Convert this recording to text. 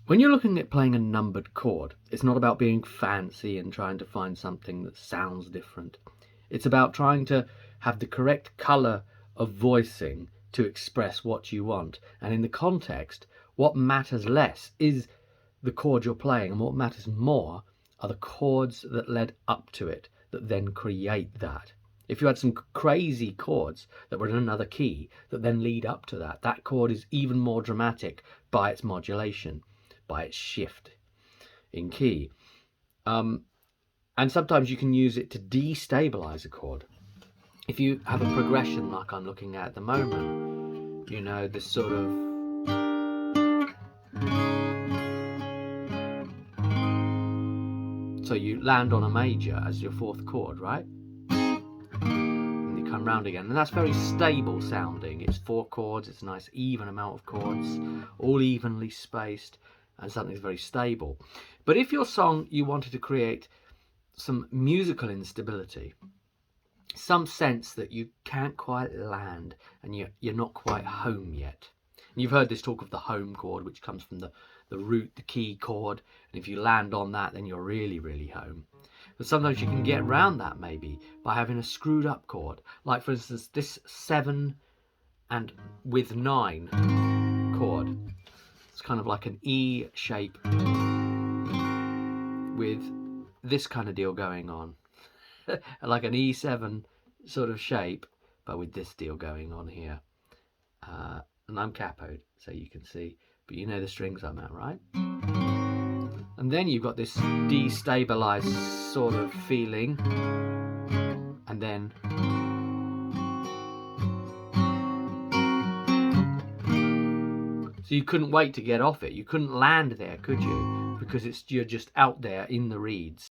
When you're looking at playing a numbered chord, it's not about being fancy and trying to find something that sounds different. It's about trying to have the correct color of voicing to express what you want. And in the context, what matters less is the chord you're playing, and what matters more are the chords that led up to it that then create that. If you had some crazy chords that were in another key that then lead up to that, that chord is even more dramatic by its modulation, by its shift in key. And sometimes you can use it to destabilize a chord. If you have a progression like I'm looking at the moment, you know, this sort of so you land on a major as your fourth chord, right? And you come round again, and that's very stable sounding. It's 4 chords, it's a nice even amount of chords, all evenly spaced, and something's very stable. But if your song, you wanted to create some musical instability, some sense that you can't quite land and you're not quite home yet. And you've heard this talk of the home chord, which comes from the root, the key chord, and if you land on that, then you're really, really home. But sometimes you can get around that maybe by having a screwed up chord, like for instance this 7 and with 9 chord. It's kind of like an E shape with this kind of deal going on. Like an E7 sort of shape, but with this deal going on here. And I'm capoed, so you can see, but you know the strings I'm at, right? And then you've got this destabilized sort of feeling, and then so you couldn't wait to get off it. You couldn't land there, could you? Because you're just out there in the reeds.